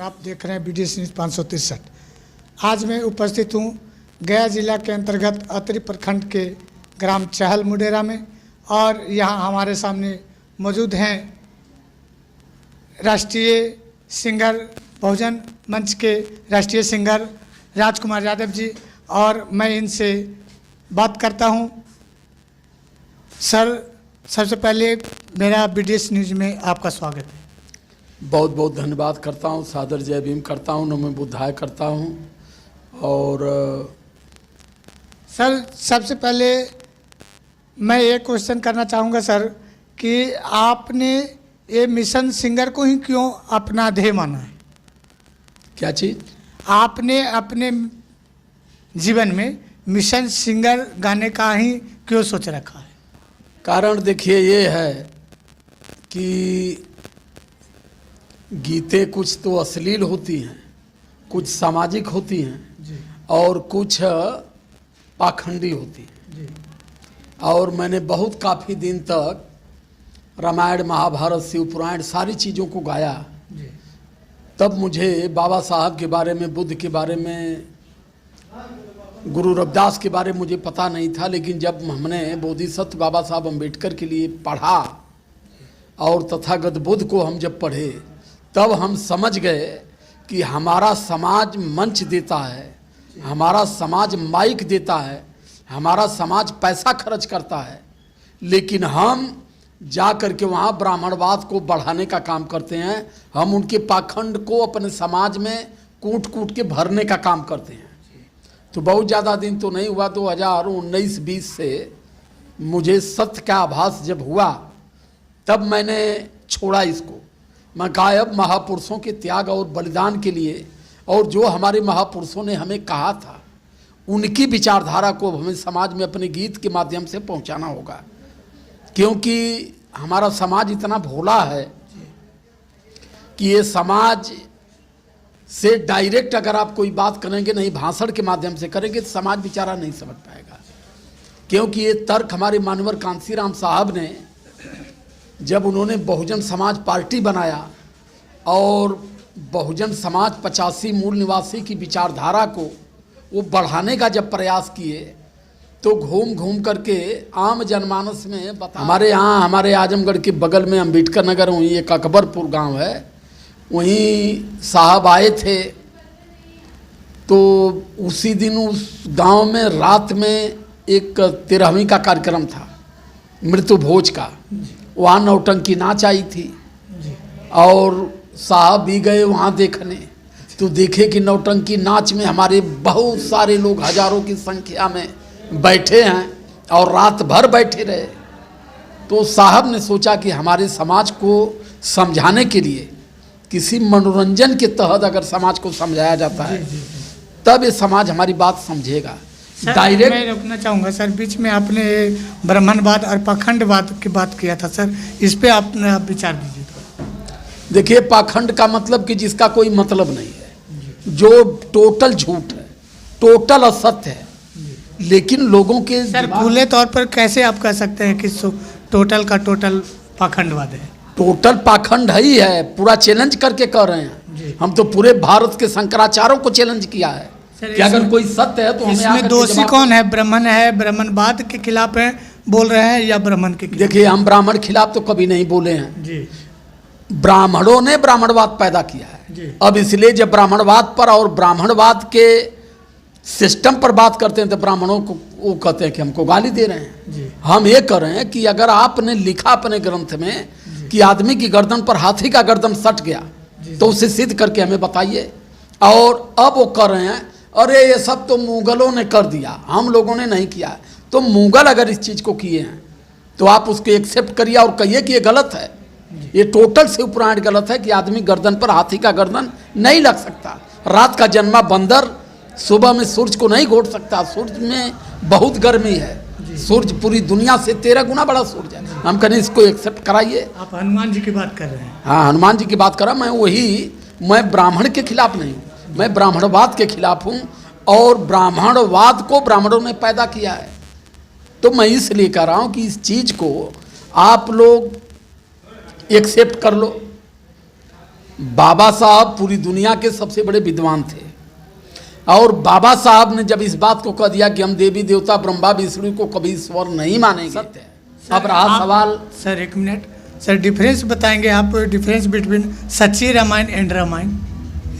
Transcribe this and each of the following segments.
आप देख रहे हैं BDS न्यूज़ 563। आज मैं उपस्थित हूँ गया जिला के अंतर्गत अतरी प्रखंड के ग्राम चहल मुडेरा में, और यहाँ हमारे सामने मौजूद हैं राष्ट्रीय सिंगर, बहुजन मंच के राष्ट्रीय सिंगर राजकुमार यादव जी, और मैं इनसे बात करता हूँ। सर, सबसे पहले मेरा BDS न्यूज़ में आपका स्वागत है। बहुत बहुत धन्यवाद करता हूँ, सादर जय भीम करता हूँ, नमो बुद्धाय करता हूँ। और सर, सबसे पहले मैं ये क्वेश्चन करना चाहूँगा सर कि आपने ये मिशन सिंगर को ही क्यों अपना ध्येय माना है? क्या चीज़? आपने अपने जीवन में मिशन सिंगर गाने का ही क्यों सोच रखा है? कारण देखिए ये है कि गीतें कुछ तो अश्लील होती हैं, कुछ सामाजिक होती हैं जी। और कुछ पाखंडी होती हैं जी। और मैंने बहुत काफ़ी दिन तक रामायण, महाभारत, शिव पुराण सारी चीज़ों को गाया। जी। तब मुझे बाबा साहब के बारे में, बुद्ध के बारे में, गुरु रविदास के बारे में मुझे पता नहीं था। लेकिन जब हमने बोधिसत्व बाबा साहब अम्बेडकर के लिए पढ़ा और तथागत बुद्ध को हम जब पढ़े, तब हम समझ गए कि हमारा समाज मंच देता है, हमारा समाज माइक देता है, हमारा समाज पैसा खर्च करता है, लेकिन हम जा कर के वहाँ ब्राह्मणवाद को बढ़ाने का काम करते हैं। हम उनके पाखंड को अपने समाज में कूट कूट के भरने का काम करते हैं। तो बहुत ज़्यादा दिन तो नहीं हुआ, 2019-20 से मुझे सत्य का आभास जब हुआ, तब मैंने छोड़ा इसको। मैं कहा अब महापुरुषों के त्याग और बलिदान के लिए, और जो हमारे महापुरुषों ने हमें कहा था, उनकी विचारधारा को हमें समाज में अपने गीत के माध्यम से पहुंचाना होगा। क्योंकि हमारा समाज इतना भोला है कि ये समाज से डायरेक्ट अगर आप कोई बात करेंगे, नहीं भाषण के माध्यम से करेंगे, तो समाज बेचारा नहीं समझ पाएगा। क्योंकि ये तर्क हमारे मानवर कांसीराम साहब ने, जब उन्होंने बहुजन समाज पार्टी बनाया और बहुजन समाज 85 मूल निवासी की विचारधारा को वो बढ़ाने का जब प्रयास किए, तो घूम घूम करके आम जनमानस में बता, हमारे यहाँ, हमारे आजमगढ़ के बगल में अम्बेडकर नगर, वहीं एक अकबरपुर गांव है, वहीं साहब आए थे। तो उसी दिन उस गांव में रात में एक 13वीं का कार्यक्रम था, मृत्यु भोज का। वहाँ नौटंकी नाच आई थी और साहब भी गए वहाँ देखने। तो देखे कि नौटंकी नाच में हमारे बहुत सारे लोग, हजारों की संख्या में बैठे हैं और रात भर बैठे रहे। तो साहब ने सोचा कि हमारे समाज को समझाने के लिए किसी मनोरंजन के तहत अगर समाज को समझाया जाता है, तब ये समाज हमारी बात समझेगा। डायरेक्ट मैं रोकना चाहूँगा सर, बीच में आपने ब्राह्मणवाद और पाखंडवाद की बात किया था सर, इस पे आप विचार दीजिए थोड़ा। देखिए, पाखंड का मतलब कि जिसका कोई मतलब नहीं है, जो टोटल झूठ है, टोटल असत्य है, लेकिन लोगों के सर खुले तौर पर कैसे आप कह सकते हैं कि टोटल का टोटल पाखंडवाद है? टोटल पाखंड ही है, पूरा चैलेंज करके कह रहे हैं। हम तो पूरे भारत के शंकराचार्यों को चैलेंज किया है कि अगर कोई सत्य है तो हमें इसमें दोषी कौन है? ब्राह्मण है, ब्राह्मणवाद के खिलाफ है बोल रहे हैं, या ब्राह्मण के खिलाफ? देखिए, हम ब्राह्मण खिलाफ तो कभी नहीं बोले हैं जी। ब्राह्मणों ने ब्राह्मणवाद पैदा किया है जी। अब इसलिए जब ब्राह्मणवाद पर और ब्राह्मणवाद के सिस्टम पर बात करते हैं तो ब्राह्मणों को वो कहते हैं कि हमको गाली दे रहे हैं जी। हम ये कर रहे हैं कि अगर आपने लिखा अपने ग्रंथ में कि आदमी की गर्दन पर हाथी का गर्दन सट गया, तो उसे सिद्ध करके हमें बताइए। और अब वो कर रहे हैं, अरे ये सब तो मुगलों ने कर दिया, हम लोगों ने नहीं किया। तो मुगल अगर इस चीज़ को किए हैं तो आप उसको एक्सेप्ट करिए और कहिए कि ये गलत है। ये टोटल शिव पुराण गलत है कि आदमी गर्दन पर हाथी का गर्दन नहीं लग सकता। रात का जन्मा बंदर सुबह में सूरज को नहीं घोट सकता। सूरज में बहुत गर्मी है, सूरज पूरी दुनिया से 13 गुना बड़ा सूरज है। हम कहें इसको एक्सेप्ट कराइए। आप हनुमान जी की बात कर रहे हैं? हाँ, हनुमान जी की बात कर रहा मैं ब्राह्मण के खिलाफ नहीं हूँ, मैं ब्राह्मणवाद के खिलाफ हूँ। और ब्राह्मणवाद को ब्राह्मणों ने पैदा किया है। तो मैं इसलिए कह रहा हूँ कि इस चीज़ को आप लोग एक्सेप्ट कर लो। बाबा साहब पूरी दुनिया के सबसे बड़े विद्वान थे और बाबा साहब ने जब इस बात को कह दिया कि हम देवी देवता ब्रह्मा विष्णु को कभी ईश्वर नहीं मानेंगे। अब रहा सवाल सर, एक मिनट सर, डिफरेंस बताएंगे आप, डिफरेंस बिटवीन सच्ची रामायण एंड रामायण,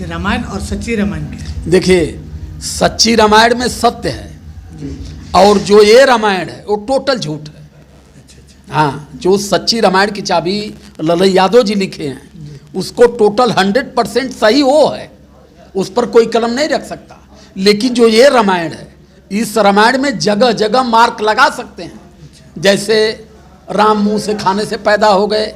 रामायण और सच्ची रामायण के। देखिए, सच्ची रामायण में सत्य है और जो ये रामायण है वो टोटल झूठ है। हाँ, जो सच्ची रामायण की चाबी ललई यादव जी लिखे हैं उसको टोटल 100% सही वो है, उस पर कोई कलम नहीं रख सकता। लेकिन जो ये रामायण है, इस रामायण में जगह जगह मार्क लगा सकते हैं, जैसे राम मुंह से खाने से पैदा हो गए,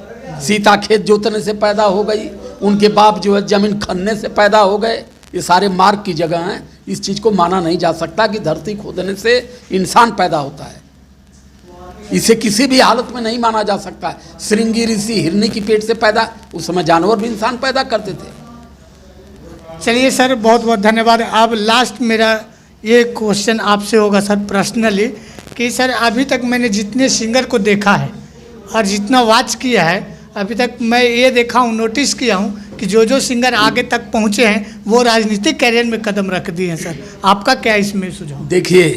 सीता खेत जोतने से पैदा हो गई, उनके बाप जो है जमीन खनने से पैदा हो गए, ये सारे मार्क की जगह हैं। इस चीज़ को माना नहीं जा सकता कि धरती खोदने से इंसान पैदा होता है, इसे किसी भी हालत में नहीं माना जा सकता है। श्रृंगी ऋषि हिरनी की पेट से पैदा, उस समय जानवर भी इंसान पैदा करते थे। चलिए सर, बहुत बहुत धन्यवाद। अब लास्ट मेरा ये क्वेश्चन आपसे होगा सर पर्सनली कि सर अभी तक मैंने जितने सिंगर को देखा है और जितना वॉच किया है, अभी तक मैं ये देखा हूँ, नोटिस किया हूँ कि जो जो सिंगर आगे तक पहुँचे हैं वो राजनीतिक कैरियर में कदम रख दिए हैं। सर आपका क्या इसमें सुझाव? देखिए,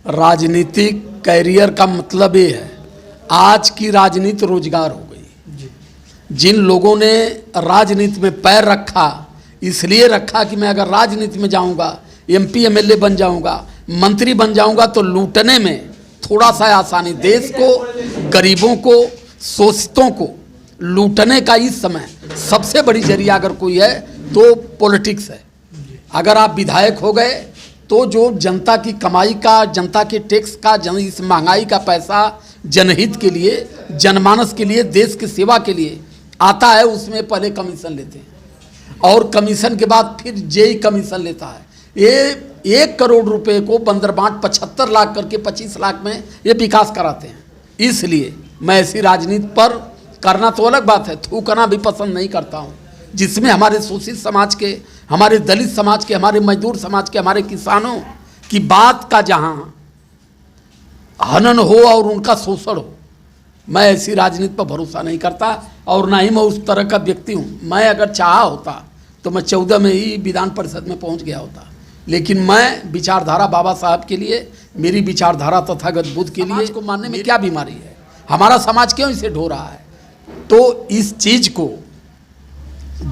राजनीतिक कैरियर का मतलब ये है, आज की राजनीति रोजगार हो गई। जिन लोगों ने राजनीति में पैर रखा, इसलिए रखा कि मैं अगर राजनीति में जाऊंगा, एमपी एमएलए बन जाऊंगा, मंत्री बन जाऊंगा तो लूटने में थोड़ा सा आसानी, देश को, गरीबों को, शोषितों को लूटने का इस समय सबसे बड़ी जरिया अगर कोई है तो पॉलिटिक्स है। अगर आप विधायक हो गए तो जो जनता की कमाई का, जनता के टैक्स का, इस महंगाई का पैसा जनहित के लिए, जनमानस के लिए, देश की सेवा के लिए आता है, उसमें पहले कमीशन लेते हैं और कमीशन के बाद फिर जेई कमीशन लेता है। ये 1 करोड़ रुपए को बंदरबाट 75 लाख करके 25 लाख में ये विकास कराते हैं। इसलिए मैं ऐसी राजनीति पर, करना तो अलग बात है, थूकना भी पसंद नहीं करता हूँ, जिसमें हमारे शोषित समाज के, हमारे दलित समाज के, हमारे मजदूर समाज के, हमारे किसानों की बात का जहाँ हनन हो और उनका शोषण हो, मैं ऐसी राजनीति पर भरोसा नहीं करता और ना ही मैं उस तरह का व्यक्ति हूँ। मैं अगर चाहा होता तो मैं 14 में ही विधान परिषद में पहुँच गया होता, लेकिन मैं विचारधारा बाबा साहब के लिए, मेरी विचारधारा तथागत बुद्ध के लिए को मानने में क्या बीमारी है, हमारा समाज क्यों इसे ढो रहा है। तो इस चीज़ को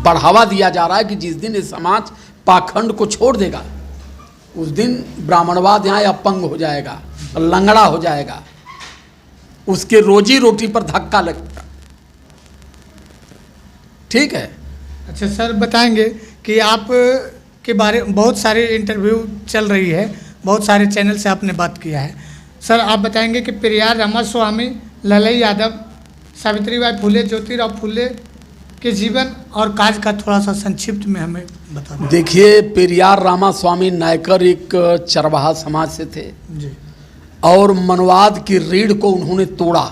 बढ़ावा दिया जा रहा है कि जिस दिन ये समाज पाखंड को छोड़ देगा, उस दिन ब्राह्मणवाद यहाँ अपंग हो जाएगा, लंगड़ा हो जाएगा, उसके रोजी रोटी पर धक्का लगेगा। ठीक है। अच्छा सर, बताएंगे कि आप के बारे में बहुत सारे इंटरव्यू चल रही है, बहुत सारे चैनल से आपने बात किया है। सर आप बताएंगे कि पेरियार रामास्वामी, ललई यादव, सावित्रीबाई फुले, ज्योतिराव फुले के जीवन और काज का थोड़ा सा संक्षिप्त में हमें बता दें। देखिए, पेरियार रामास्वामी नायकर एक चरवाहा समाज से थे जी, और मनवाद की रीढ़ को उन्होंने तोड़ा।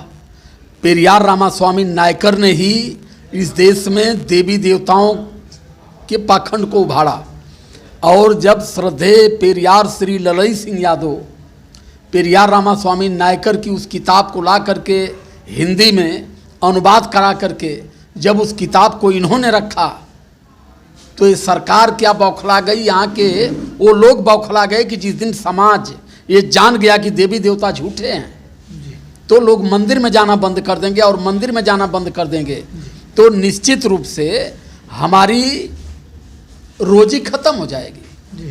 पेरियार रामास्वामी नायकर ने ही इस देश में देवी देवताओं के पाखंड को उभारा और जब श्रद्धेय पेरियार श्री ललई सिंह यादव पेरियार रामास्वामी नायकर की उस किताब को ला करके हिंदी में अनुवाद करा करके जब उस किताब को इन्होंने रखा तो ये सरकार क्या बौखला गई, यहाँ के वो लोग बौखला गए कि जिस दिन समाज ये जान गया कि देवी देवता झूठे हैं तो लोग मंदिर में जाना बंद कर देंगे और मंदिर में जाना बंद कर देंगे तो निश्चित रूप से हमारी रोजी खत्म हो जाएगी।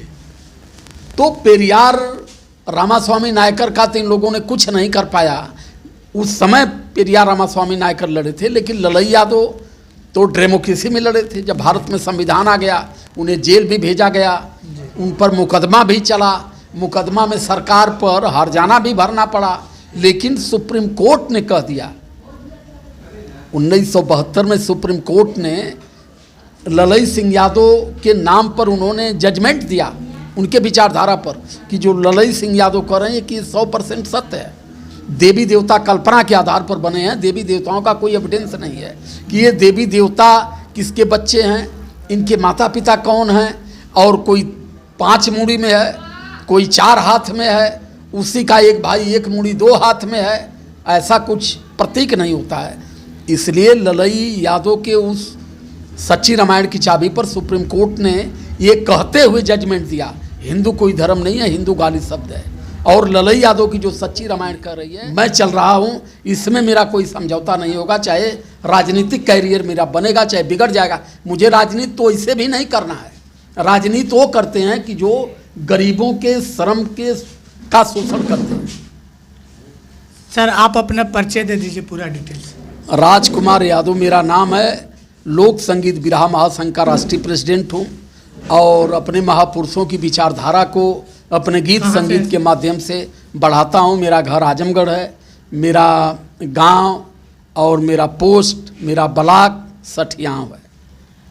तो पेरियार रामास्वामी नायकर का तो इन लोगों ने कुछ नहीं कर पाया। उस समय पेरियार रामास्वामी नायकर लड़े थे, लेकिन ललई यादव तो डेमोक्रेसी में लड़े थे। जब भारत में संविधान आ गया उन्हें जेल भी भेजा गया, उन पर मुकदमा भी चला, मुकदमा में सरकार पर हर्जाना भी भरना पड़ा, लेकिन सुप्रीम कोर्ट ने कह दिया 1972 में सुप्रीम कोर्ट ने ललई सिंह यादव के नाम पर उन्होंने जजमेंट दिया उनके विचारधारा पर कि जो ललई सिंह यादव कर रहे हैं कि 100% सत्य है। देवी देवता कल्पना के आधार पर बने हैं, देवी देवताओं का कोई एविडेंस नहीं है कि ये देवी देवता किसके बच्चे हैं, इनके माता पिता कौन हैं, और कोई 5 मूड़ी में है, कोई 4 हाथ में है, उसी का एक भाई 1 मूड़ी 2 हाथ में है, ऐसा कुछ प्रतीक नहीं होता है। इसलिए ललई यादव के उस सच्ची रामायण की चाबी पर सुप्रीम कोर्ट ने ये कहते हुए जजमेंट दिया, हिंदू कोई धर्म नहीं है, हिंदू गाली शब्द है। और ललई यादव की जो सच्ची रामायण कर रही है, मैं चल रहा हूँ, इसमें मेरा कोई समझौता नहीं होगा। चाहे राजनीतिक कैरियर मेरा बनेगा, चाहे बिगड़ जाएगा, मुझे राजनीति तो इसे भी नहीं करना है। राजनीति वो करते हैं कि जो गरीबों के श्रम के का शोषण करते हैं। सर आप अपना परिचय दे दीजिए पूरा डिटेल्स। राजकुमार यादव मेरा नाम है, लोक संगीत बिरहा महासंघ का राष्ट्रीय प्रेसिडेंट हूँ और अपने महापुरुषों की विचारधारा को अपने गीत संगीत के माध्यम से बढ़ाता हूँ। मेरा घर आजमगढ़ है, मेरा गांव और मेरा पोस्ट, मेरा ब्लॉक सठियाव है।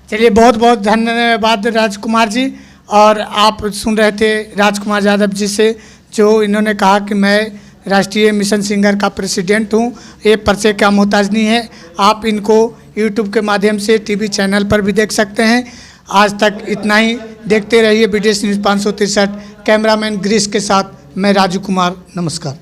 चलिए बहुत बहुत धन्यवाद राजकुमार जी। और आप सुन रहे थे राजकुमार यादव जी से, जो इन्होंने कहा कि मैं राष्ट्रीय मिशन सिंगर का प्रेसिडेंट हूँ। ये परिचय का मोहताज नहीं है। आप इनको यूट्यूब के माध्यम से टीवी चैनल पर भी देख सकते हैं। आज तक इतना ही, देखते रहिए BDS न्यूज़ 563। कैमरामैन ग्रीस के साथ मैं राजू कुमार, नमस्कार।